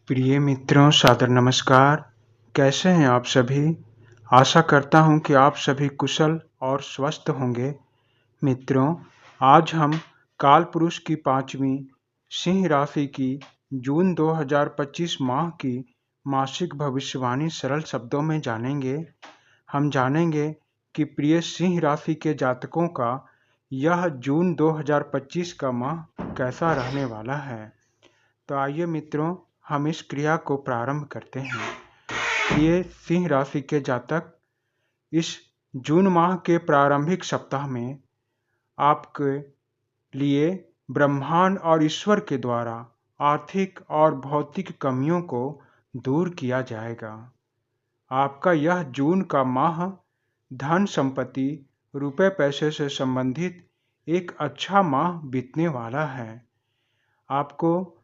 प्रिय मित्रों, सादर नमस्कार। कैसे हैं आप सभी? आशा करता हूं कि आप सभी कुशल और स्वस्थ होंगे। मित्रों, आज हम कालपुरुष की 5वीं सिंह राशि की जून 2025 माह की मासिक भविष्यवाणी सरल शब्दों में जानेंगे। हम जानेंगे कि प्रिय सिंह राशि के जातकों का यह जून 2025 का माह कैसा रहने वाला है। तो आइए मित्रों, हम इस क्रिया को प्रारंभ करते हैं। ये सिंह राशि के जातक इस जून माह के प्रारंभिक सप्ताह में आपके लिए ब्रह्मांड और ईश्वर के द्वारा आर्थिक और भौतिक कमियों को दूर किया जाएगा। आपका यह जून का माह धन संपत्ति, रुपए पैसे से संबंधित एक अच्छा माह बीतने वाला है। आपको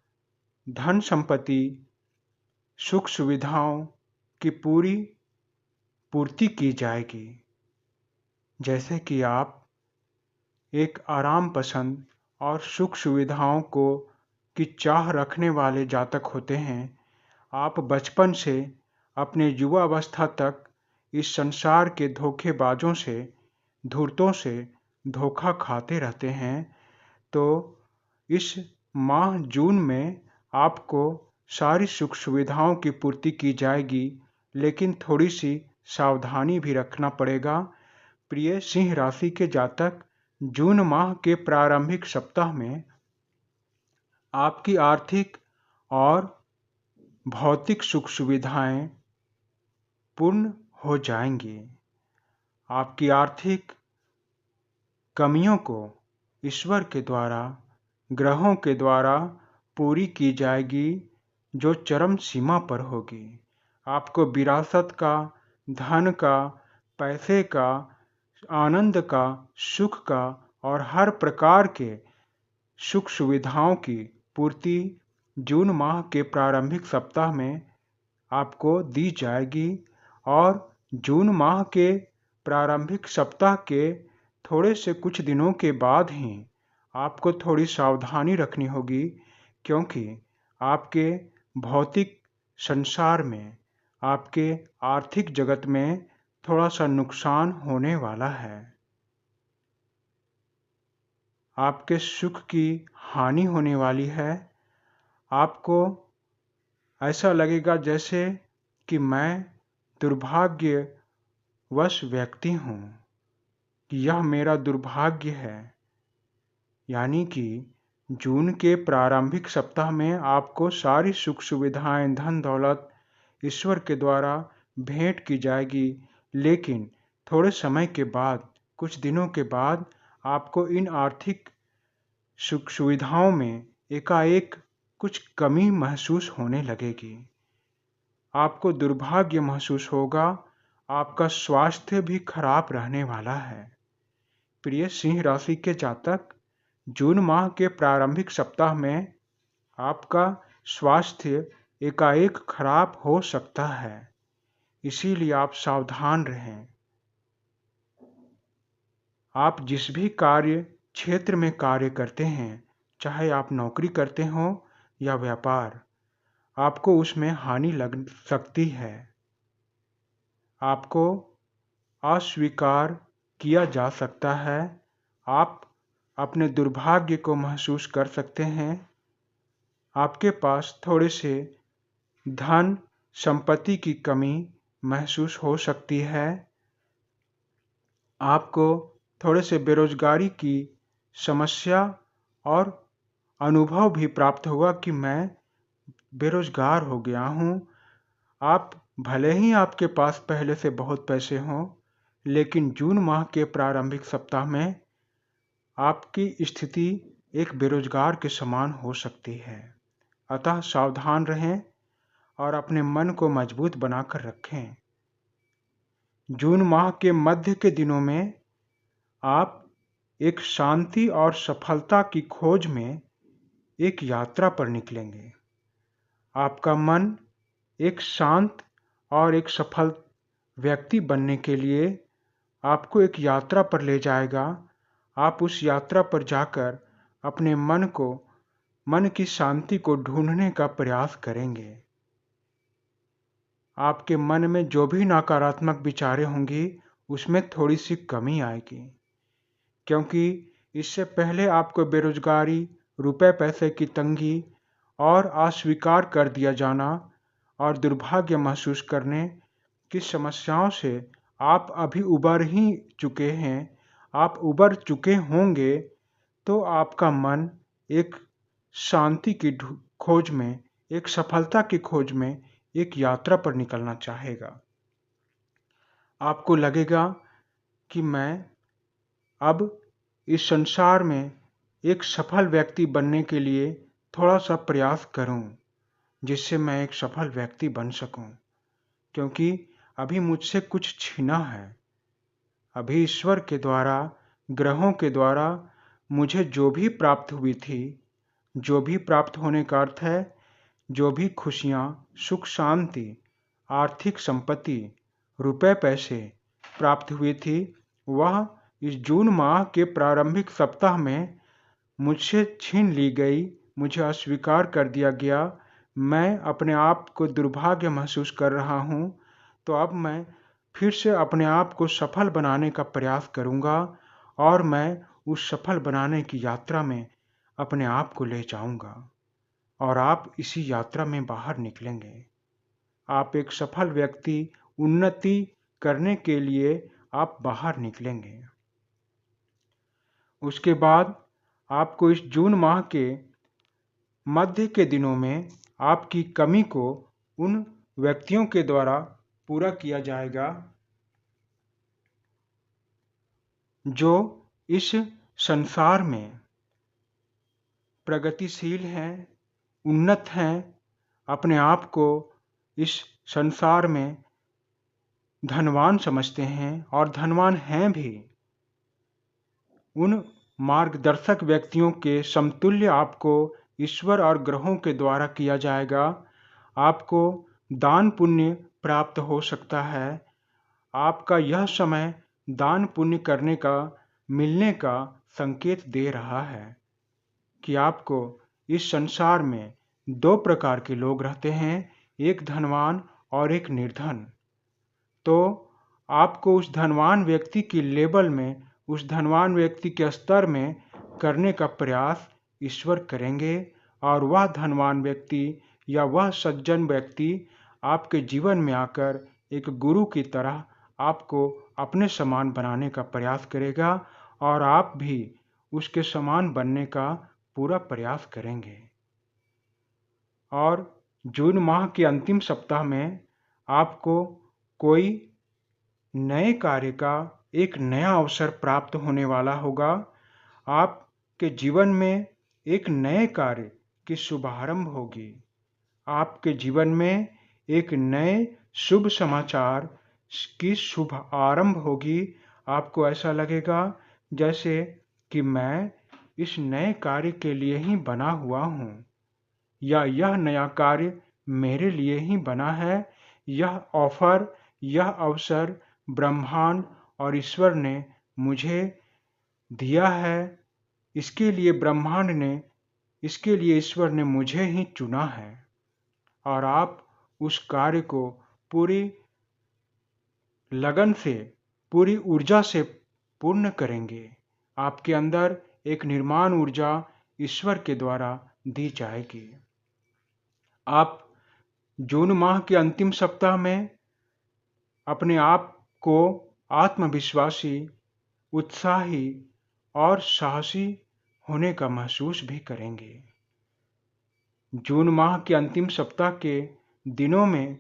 धन संपत्ति, सुख सुविधाओं की पूर्ति की जाएगी। जैसे कि आप एक आराम पसंद और सुख सुविधाओं की चाह रखने वाले जातक होते हैं। आप बचपन से अपने युवावस्था तक इस संसार के धोखेबाजों से, धूर्तों से धोखा खाते रहते हैं। तो इस माह जून में आपको सारी सुख सुविधाओं की पूर्ति की जाएगी, लेकिन थोड़ी सी सावधानी भी रखना पड़ेगा। प्रिय सिंह राशि के जातक, जून माह के प्रारंभिक सप्ताह में आपकी आर्थिक और भौतिक सुख सुविधाएं पूर्ण हो जाएंगी। आपकी आर्थिक कमियों को ईश्वर के द्वारा, ग्रहों के द्वारा पूरी की जाएगी, जो चरम सीमा पर होगी। आपको विरासत का, धन का, पैसे का, आनंद का, सुख का और हर प्रकार के सुख सुविधाओं की पूर्ति जून माह के प्रारंभिक सप्ताह में आपको दी जाएगी। और जून माह के प्रारंभिक सप्ताह के थोड़े से कुछ दिनों के बाद ही आपको थोड़ी सावधानी रखनी होगी, क्योंकि आपके भौतिक संसार में, आपके आर्थिक जगत में थोड़ा सा नुकसान होने वाला है। आपके सुख की हानि होने वाली है। आपको ऐसा लगेगा जैसे कि मैं दुर्भाग्यवश व्यक्ति हूँ, कि यह मेरा दुर्भाग्य है। यानी कि जून के प्रारंभिक सप्ताह में आपको सारी सुख सुविधाएं, धन दौलत ईश्वर के द्वारा भेंट की जाएगी, लेकिन थोड़े समय के बाद, कुछ दिनों के बाद आपको इन आर्थिक सुख सुविधाओं में एकाएक कुछ कमी महसूस होने लगेगी। आपको दुर्भाग्य महसूस होगा। आपका स्वास्थ्य भी खराब रहने वाला है। प्रिय सिंह राशि के जातक, जून माह के प्रारंभिक सप्ताह में आपका स्वास्थ्य एकाएक खराब हो सकता है, इसीलिए आप सावधान रहें। आप जिस भी कार्य क्षेत्र में कार्य करते हैं, चाहे आप नौकरी करते हो या व्यापार, आपको उसमें हानि लग सकती है। आपको अस्वीकार किया जा सकता है। आप अपने दुर्भाग्य को महसूस कर सकते हैं। आपके पास थोड़े से धन संपत्ति की कमी महसूस हो सकती है। आपको थोड़े से बेरोजगारी की समस्या और अनुभव भी प्राप्त होगा कि मैं बेरोजगार हो गया हूँ। आप भले ही आपके पास पहले से बहुत पैसे हों, लेकिन जून माह के प्रारंभिक सप्ताह में आपकी स्थिति एक बेरोजगार के समान हो सकती है। अतः सावधान रहें और अपने मन को मजबूत बनाकर रखें। जून माह के मध्य के दिनों में आप एक शांति और सफलता की खोज में एक यात्रा पर निकलेंगे। आपका मन एक शांत और एक सफल व्यक्ति बनने के लिए आपको एक यात्रा पर ले जाएगा। आप उस यात्रा पर जाकर अपने मन की शांति को ढूंढने का प्रयास करेंगे। आपके मन में जो भी नकारात्मक विचारें होंगी उसमें थोड़ी सी कमी आएगी, क्योंकि इससे पहले आपको बेरोजगारी, रुपए पैसे की तंगी और अस्वीकार कर दिया जाना और दुर्भाग्य महसूस करने की समस्याओं से आप अभी उबर ही चुके हैं, आप उबर चुके होंगे, तो आपका मन एक शांति की खोज में, एक सफलता की खोज में एक यात्रा पर निकलना चाहेगा। आपको लगेगा कि मैं अब इस संसार में एक सफल व्यक्ति बनने के लिए थोड़ा सा प्रयास करूं, जिससे मैं एक सफल व्यक्ति बन सकूं, क्योंकि अभी मुझसे कुछ छीना है। अभी ईश्वर के द्वारा, ग्रहों के द्वारा मुझे जो भी प्राप्त हुई थी, जो भी प्राप्त होने का अर्थ है, जो भी खुशियाँ, सुख शांति, आर्थिक संपत्ति, रुपए पैसे प्राप्त हुई थी, वह इस जून माह के प्रारंभिक सप्ताह में मुझसे छीन ली गई, मुझे अस्वीकार कर दिया गया। मैं अपने आप को दुर्भाग्य महसूस कर रहा हूँ, तो अब मैं फिर से अपने आप को सफल बनाने का प्रयास करूँगा और मैं उस सफल बनाने की यात्रा में अपने आप को ले जाऊँगा और आप इसी यात्रा में बाहर निकलेंगे। आप एक सफल व्यक्ति, उन्नति करने के लिए आप बाहर निकलेंगे। उसके बाद आपको इस जून माह के मध्य के दिनों में आपकी कमी को उन व्यक्तियों के द्वारा पूरा किया जाएगा जो इस संसार में प्रगतिशील हैं, उन्नत हैं, अपने आप को इस संसार में धनवान समझते हैं और धनवान हैं भी। उन मार्गदर्शक व्यक्तियों के समतुल्य आपको ईश्वर और ग्रहों के द्वारा किया जाएगा। आपको दान पुण्य प्राप्त हो सकता है। आपका यह समय दान पुण्य करने का, मिलने का संकेत दे रहा है कि आपको इस संसार में दो प्रकार के लोग रहते हैं, एक धनवान और एक निर्धन। तो आपको उस धनवान व्यक्ति की लेवल में, उस धनवान व्यक्ति के स्तर में करने का प्रयास ईश्वर करेंगे और वह धनवान व्यक्ति या वह सज्जन व्यक्ति आपके जीवन में आकर एक गुरु की तरह आपको अपने समान बनाने का प्रयास करेगा और आप भी उसके समान बनने का पूरा प्रयास करेंगे। और जून माह के अंतिम सप्ताह में आपको कोई नए कार्य का एक नया अवसर प्राप्त होने वाला होगा। आपके जीवन में एक नए कार्य की शुभारंभ होगी। आपके जीवन में एक नए शुभ समाचार की शुभ आरंभ होगी। आपको ऐसा लगेगा जैसे कि मैं इस नए कार्य के लिए ही बना हुआ हूँ, या यह नया कार्य मेरे लिए ही बना है। यह ऑफर, यह अवसर ब्रह्मांड और ईश्वर ने मुझे दिया है। इसके लिए ब्रह्मांड ने, इसके लिए ईश्वर ने मुझे ही चुना है और आप उस कार्य को पूरी लगन से, पूरी ऊर्जा से पूर्ण करेंगे। आपके अंदर एक निर्माण ऊर्जा ईश्वर के द्वारा दी जाएगी। आप जून माह के अंतिम सप्ताह में अपने आप को आत्मविश्वासी, उत्साही और साहसी होने का महसूस भी करेंगे। जून माह के अंतिम सप्ताह के दिनों में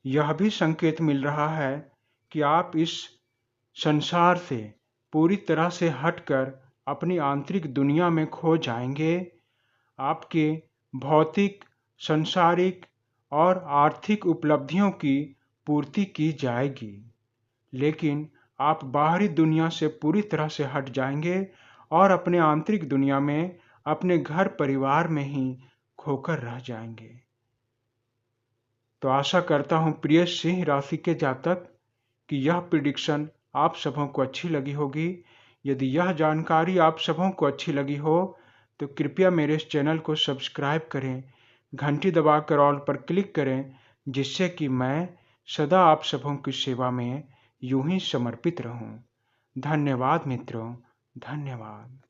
यह भी संकेत मिल रहा है कि आप इस संसार से पूरी तरह से हटकर अपनी आंतरिक दुनिया में खो जाएंगे। आपके भौतिक, सांसारिक और आर्थिक उपलब्धियों की पूर्ति की जाएगी, लेकिन आप बाहरी दुनिया से पूरी तरह से हट जाएंगे और अपने आंतरिक दुनिया में, अपने घर परिवार में ही खोकर रह जाएंगे। तो आशा करता हूँ प्रिय सिंह राशि के जातक कि यह प्रिडिक्शन आप सबों को अच्छी लगी होगी। यदि यह जानकारी आप सबों को अच्छी लगी हो तो कृपया मेरे इस चैनल को सब्सक्राइब करें, घंटी दबाकर ऑल पर क्लिक करें, जिससे कि मैं सदा आप सबों की सेवा में यूं ही समर्पित रहूं। धन्यवाद मित्रों, धन्यवाद।